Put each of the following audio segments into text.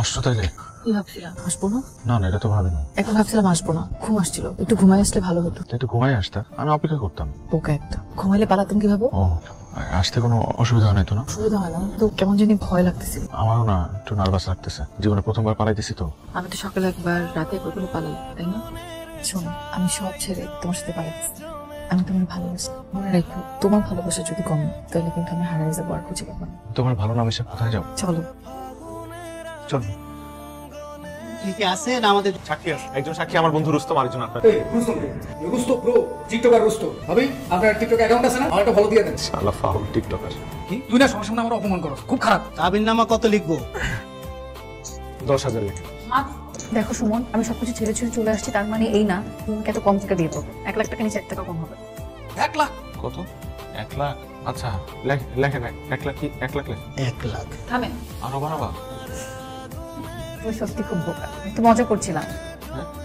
আসছো তাইলে? কি ভাবছিলাম আসবো না? না না, এটা তো ভাবিনি। এখন ভাবছিলাম আসবো না, ঘুম আসছিল, একটু ঘুমাই আসলে ভালো হতো। একটু ঘুমাই আসতা, আমি অপেক্ষা করতাম। বোকা একটা, ঘুমাইলে পালাতাম কিভাবে? ও, আসতে কোনো অসুবিধা হয় নাই তো? না অসুবিধা হয় না, তো কেমন জানি ভয় লাগতেছিল। আমারও না, একটু নার্ভাস লাগতেছে, জীবনে প্রথমবার পালাইতেছি তো। আমি তো সকালে একবার, রাতে একবার করে পালাই, তাই না? শোনো, আমি সব ছেড়ে তোমার সাথে পালাইতেছি। আমি তোমার ভালোবাসি, মনে রাখো তোমার ভালোবাসা যদি কম তাহলে কিন্তু আমি হারিয়ে যাবো, আর খুঁজে পাবো না। তোমার ভালো না বেশি কোথায় যাও? চলো চলো। কি আছে না আমাদের সাক্ষী আছে, একজন সাক্ষী আমার বন্ধু রুস্তম, আরেকজন আপনার। Rustam bro, TikToker Rustam. ভাবি আপনার টিকটক অ্যাকাউন্ট আছে না? আমারটা ফলো দিয়ে দেন। শালা ফাউল টিকটকার। কি তুই না সবার সামনে আমার অপমান করছ, খুব খারাপ। আবির নামা কত লিখবো? 10,000 লেখা। দেখো সুমন, আমি সবকিছু ছেড়ে ছেড়ে চলে আসছি, তার মানে এই না তোমাকে এত কম টাকা দিয়ে দেবো। 1 লাখ টাকা নিচে 1 টাকা কম হবে। 1 লাখ? কত? 1 লাখ? আচ্ছা লেখেন 1 লাখ কি? 1 লাখ লেখেন। 1 লাখ থামেন, আরো বাড়াবা? তুমি সত্যি খুব বোকা, একটু মজা করছিলাম।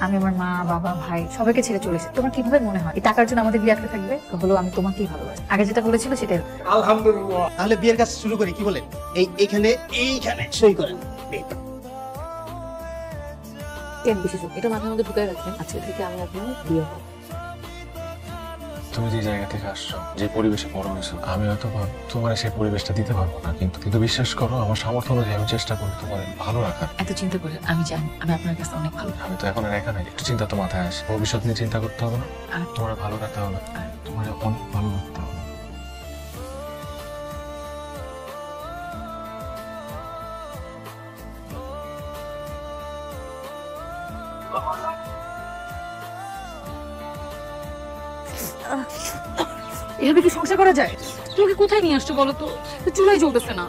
আমি আমার মা বাবা ভাই সবাইকে ছেড়ে চলে এসেছি। তোমার কিভাবে মনে হয় এই টাকার জন্য আমাদের বিয়ে আটকে থাকবে? হলো আমি তোমাকেই ভালোবাসি, আগে যেটা বলেছিল সেটাই। আলহামদুলিল্লাহ। তাহলে বিয়ের কাজ শুরু করি, কি বলেন? এইখানে সই করেন। কেন বিশেষ এটা মাথার মধ্যে ঢুকাই রাখেন, আজকে থেকে আমি আপনার বিয়ে হবো। তুমি যে জায়গা থেকে আসছো, যে পরিবেশে বড় হয়েছো, আমি হয়তো তোমার সেই পরিবেশটা দিতে পারবো না, কিন্তু বিশ্বাস করো, আমার সামর্থ্য অনুযায়ী আমি চেষ্টা করি তোমার ভালো রাখার। এত চিন্তা করে আমি জানি আমি আপনার কাছে অনেক ভালো। আমি তো এখন আর এখানে, একটু চিন্তা তো মাথায় আসে, ভবিষ্যৎ নিয়ে চিন্তা করতে হবে না, আর তোমার ভালো রাখতে হবে, তোমার অনেক ভালো রাখতে হবে। এভাবে কি সংসার করা যায়? তুমি কোথায় নিয়ে আসছো বলো তো? চুলাই জ্বলতেছে না।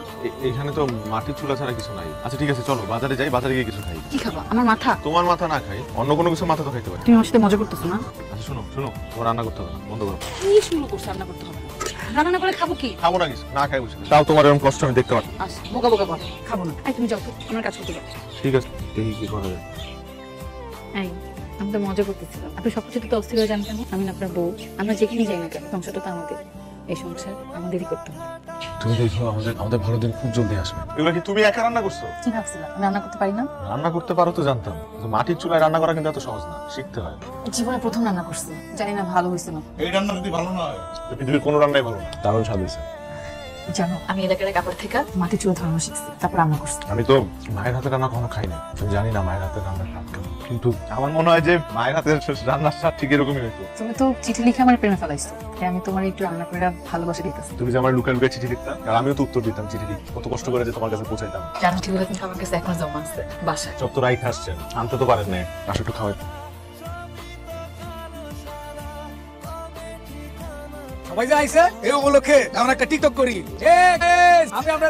এখানে তো মাটির চুলা ছাড়া কিছু নাই। আচ্ছা ঠিক আছে, চলো বাজারে যাই, বাজারে গিয়ে কিছু খাই। কি খাবা? আমার মাথা? তোমার মাথা না খাই, অন্য কোনো কিছু মাথা তো খাইতে পারি। তুমি আমার সাথে মজা করতেছো না? আচ্ছা শোনো, তোমার রান্না করতে হবে না, বন্ধ করো। কি শুরু করছো? রান্না করতে হবে না? রান্না না করে খাবো কি? খাবো না কিছু, না খাই বসে। তাও তোমার এরকম কষ্ট আমি দেখতে পারি। আচ্ছা বোকা বোকা বল, খাবো না। এই তুমি যাও তো, আমার কাজ করতে যাও। ঠিক আছে, দেখি কি করা যায়। এই আমি তো মজা করতেছিলাম, আপনি সবকিছু তো অস্থির হয়ে যান কেন? আমি না আপনার বউ, আমরা যেখানেই যাই না কেন সংসারটা তো আমাদের, এই সংসার আমাদেরই করতে হবে। তুমি দেখো, আমাদের ভালো দিন খুব জলদি আসবে। এগুলো কি তুমি একা রান্না করছো? কি ভাবছিলাম আমি রান্না করতে পারি না? রান্না করতে পারো তো জানতাম, কিন্তু মাটির চুলায় রান্না করা কিন্তু এত সহজ না, শিখতে হয়। জীবনে প্রথম রান্না করছি, জানি না ভালো হয়েছে না। এই রান্না যদি ভালো না হয়, পৃথিবীর কোনো রান্নাই ভালো না। দারুণ স্বাদ হয়েছে। জানো আমি এলাকার কাপড় থেকে মাটি চুলা ধরানো শিখছি, তারপর রান্না করছি। আমি তো মায়ের হাতে রান্না কখনো খাই না, আমি জানি না মায়ের হাতে রান্নার স্বাদ কেমন, কিন্তু আমার মনে হয় যে মায়ের হাতের রান্নার স্বাদ ঠিক এরকমই হইতো। তুমি তো চিঠি লিখে আমার প্রেমে ফেলাইছো, তাই আমি তোমার একটু রান্না করে ভালোবাসা দিতেছি। তুমি যে আমার লুকায় লুকায় চিঠি লিখতাম, আর আমিও তো উত্তর দিতাম চিঠি লিখে, কত কষ্ট করে যে তোমার কাছে পৌঁছাইতাম। জানো ঠিকগুলো কিন্তু আমার কাছে এখনো জমা আছে বাসায়। সব তো রাইট আসছেন, আনতে তো পারেন না, আসো একটু খাওয়াই। সবাই যে আইছে এই উপলক্ষে আমরা একটা টিকটক করি। আমরা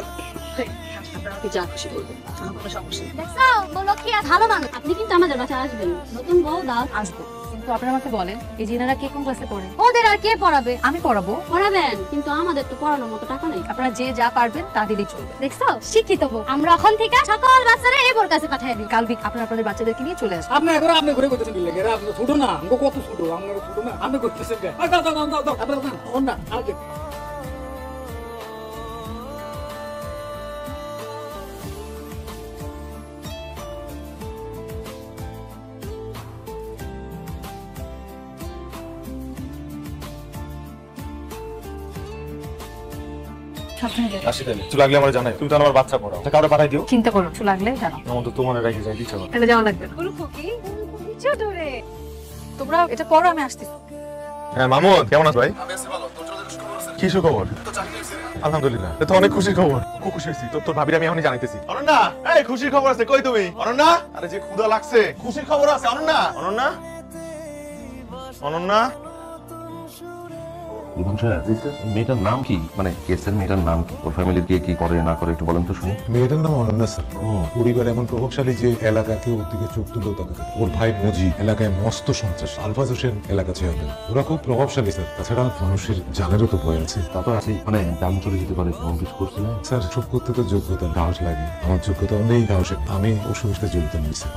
আপনাকে যা খুশি বলবেন, আমার কোনো সমস্যা নেই। দেখছো বলো কি আর ভালো মানুষ। আপনি কিন্তু আমাদের বাসায় আসবেন, নতুন বউ দাও। আসবো, কিন্তু আপনারা আমাকে বলেন এই যে এনারা কে কোন ক্লাসে পড়ে? ওদের আর কে পড়াবে? আমি পড়াবো। পড়াবেন, কিন্তু আমাদের তো পড়ানোর মতো টাকা নেই। আপনারা যে যা পারবেন তা দিলেই চলবে। দেখছো শিক্ষিত বউ। আমরা এখন থেকে সকল বাচ্চারা এই বোর কাছে পাঠিয়ে দিই। কাল আপনারা আপনাদের বাচ্চাদেরকে নিয়ে চলে আসবেন। আপনি এখন আপনি ঘুরে করতেছেন কি লাগে? এরা আপনি ছোট না, আমগো কত ছোট, আমরা ছোট না, আপনি করতেছেন কে? দাও দাও দাও দাও, আপনারা না অন না আগে। সাবধানে যেও। আসি তাহলে, কিছু লাগলে আমার জানাই, তুমি তো আমার বাচ্চা পড়াও, কাউরে পাঠাই দিও। চিন্তা করো, কিছু লাগলে জানাও। আমার তো তোমার রেখে যাই দিচ্ছ। তাহলে যাওয়া লাগবে না। ছোট রে। তোমরা এটা পড়ো, আমি আসতেছি। হ্যাঁ মামুন, কেমন আছো ভাই? কি সুখবর? আলহামদুলিল্লাহ, এটা তো অনেক খুশির খবর। খুব খুশি হয়েছি, তোর ভাবির আমি এখনই জানাইতেছি। অনন্যা, এই খুশির খবর আছে, কই তুমি? অনন্যা, আরে যে ক্ষুধা লাগছে, খুশির খবর আছে। অনন্যা, অনন্যা, অনন্যা। মেয়েটার নাম কি, মানে কেসের মেয়েটার নাম কি, ওর ফ্যামিলির কে কি করে না করে একটু বলেন তো শুনি। মেয়েটার নাম অনন্যা স্যার। পরিবার এমন প্রভাবশালী যে এলাকাকে ওর দিকে চোখ তুলেও তাকাতে। ওর ভাই মজি এলাকায় মস্ত সন্ত্রাস, আলফাজ হোসেন এলাকা চেয়ারম্যান, ওরা খুব প্রভাবশালী স্যার। তাছাড়া মানুষের জানেরও তো ভয় আছে। তা তো আছে, মানে দাম চলে যেতে পারে, এমন কিছু করছে না স্যার সব করতে তো যোগ্যতা সাহস লাগে, আমার যোগ্যতা নেই সাহসে, আমি ওর সঙ্গে জড়িত নিয়েছি।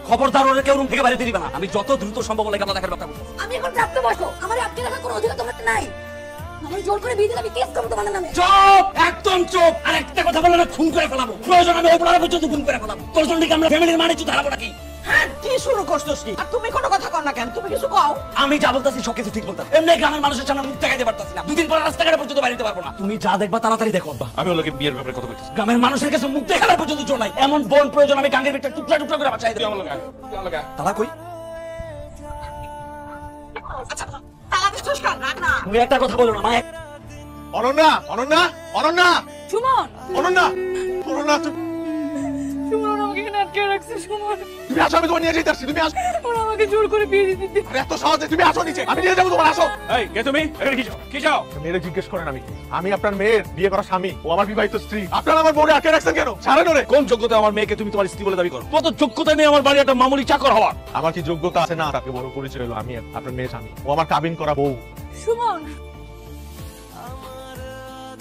খবরদার ওরে কেউ রুম থেকে বাইরে দিবি না। আমি যত দ্রুত সম্ভব লাগে আপনার দেখার কথা বলবো। আমি এখন রাখতে বসো, আমার আটকে রাখার কোনো অধিকার তোমার নাই। আমার জোর করে বিয়ে দিলে আমি কেস করবো তোমার নামে। চুপ, একদম চুপ। আর একটা কথা বললে না খুন করে ফেলাবো। প্রয়োজন আমি ওই পোলার পর্যন্ত খুন করে ফেলাবো। তোর জন্য কি আমরা ফ্যামিলির মানে চুদ হারাবো নাকি? কি শুরু করছিস কি? আর তুমি কোনো কথা কর না কেন? তুমি কিছু কও। আমি যা বলতাছি সব কিছু ঠিক বলতাম। এমনি গ্রামের মানুষের সামনে মুখ দেখাইতে পারতাছি না। দুদিন পর রাস্তাঘাটে পর্যন্ত বাইরে যেতে পারবো না। তুমি যা দেখবা তাড়াতাড়ি দেখো। আমি ওকে বিয়ের ব্যাপারে কথা বলতেছি। গ্রামের মানুষের কাছে মুখ দেখানোর পর্যন্ত জোর নাই। এমন বোন প্রয়োজন আমি গাঙ্গের ভিতরে টুকরা টুকরা করে বাঁচাই দিই। তারা কই? আচ্ছা তালা দিছিস কেন? রাখ না। তুমি একটা কথা বলো না মা। অনন্যা, অনন্যা, অনন্যা, সুমন, অনন্যা, অনন্যা, সুমন আমাকে এখানে আটকে রাখছে। সুমন, তুমি আসো, আমি তোমার নিয়ে যেতে আসছি। তুমি আসো। ওরা আমাকে জোর করে বিয়ে দিতে। আরে এত সহজে তুমি আসো নিচে, আমি নিয়ে যাবো তোমার। আসো। এই কে তুমি? এখানে কি চাও? কি চাও? মেয়েরে জিজ্ঞেস করেন আমি কি? আমি আপনার মেয়ের বিয়ে করা স্বামী, ও আমার বিবাহিত স্ত্রী। আপনারা আমার বোনে আটকে রাখছেন কেন? ছাড়েন ওরে। কোন যোগ্যতা আমার মেয়েকে তুমি তোমার স্ত্রী বলে দাবি করো? কত যোগ্যতা নেই আমার বাড়ি একটা মামুলি চাকর হওয়ার? আমার কি যোগ্যতা আছে না? তাকে বড় পরিচয় হলো আমি আপনার মেয়ের স্বামী, ও আমার কাবিন করা বউ। সুমন,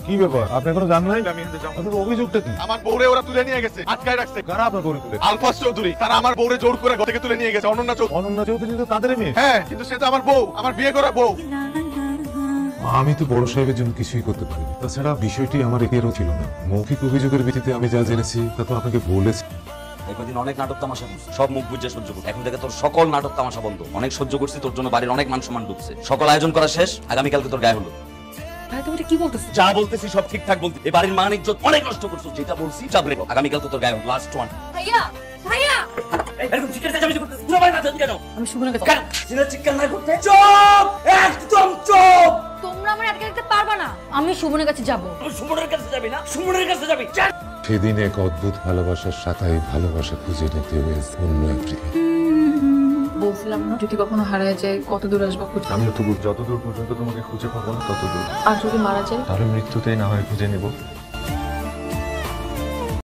কি ব্যাপার, আপনি কোনো জান নাই? আমি এখানে যাবো। আপনার অভিযোগটা কি? আমার বউরে ওরা তুলে নিয়ে গেছে, আটকায় রাখছে। কারা আপনার গড়ে তুলে? আলফাজ চৌধুরী, তারা আমার বউরে জোর করে ঘর থেকে তুলে নিয়ে গেছে। অনন্যা চৌধুরী। অনন্যা চৌধুরী তো তাদের মেয়ে। হ্যাঁ, কিন্তু সে তো আমার বউ, আমার বিয়ে করা বউ। আমি তো বড় সাহেবের জন্য কিছুই করতে পারি। তাছাড়া বিষয়টি আমার এগিয়েও ছিল না। মৌখিক অভিযোগের ভিত্তিতে আমি যা জেনেছি তা তো আপনাকে বলেছি। একদিন অনেক নাটক তামাশা করছি, সব মুখ বুঝে সহ্য করছি। এখন থেকে তোর সকল নাটক তামাশা বন্ধ। অনেক সহ্য করছি, তোর জন্য বাড়ির অনেক মান সম্মান ডুবছে। সকল আয়োজন করা শেষ, আগামীকালকে তোর গায়ে হলো। ভাই তুমি এটা কি বলতেছো? যা বলতেছি সব ঠিকঠাক বলতে। এই বাড়ির মান ইজ্জত অনেক নষ্ট করছো। যেটা বলছি চাপলে আগামীকাল তো তোর গায়ে হলো। Last one. ভাইয়া, ভাইয়া, এরকম চিকেন চেঁচামেচি করতেছিস পুরো বাড়ি মাথা কেন? আমি সুমনের কাছে। কেন চিকেন চিকেন না করতে? চুপ, একদম চুপ। তোমরা আমার আটকে রাখতে পারবা না। আমি সুমনের কাছে যাব। তুই সুমনের কাছে যাবি না? সুমনের কাছে যাবি? সেদিন এক অদ্ভুত ভালোবাসার সাথে ভালোবাসা খুঁজে নিতে হয়েছে অন্য এক পৃথিবী। বলছিলাম না যদি কখনো হারিয়ে যায় কত দূর আসবো খুঁজে। আমিও তো যতদূর পর্যন্ত তোমাকে খুঁজে পাবো না ততদূর। আর যদি মারা যায়? তাহলে মৃত্যুতেই না হয় খুঁজে নেবো।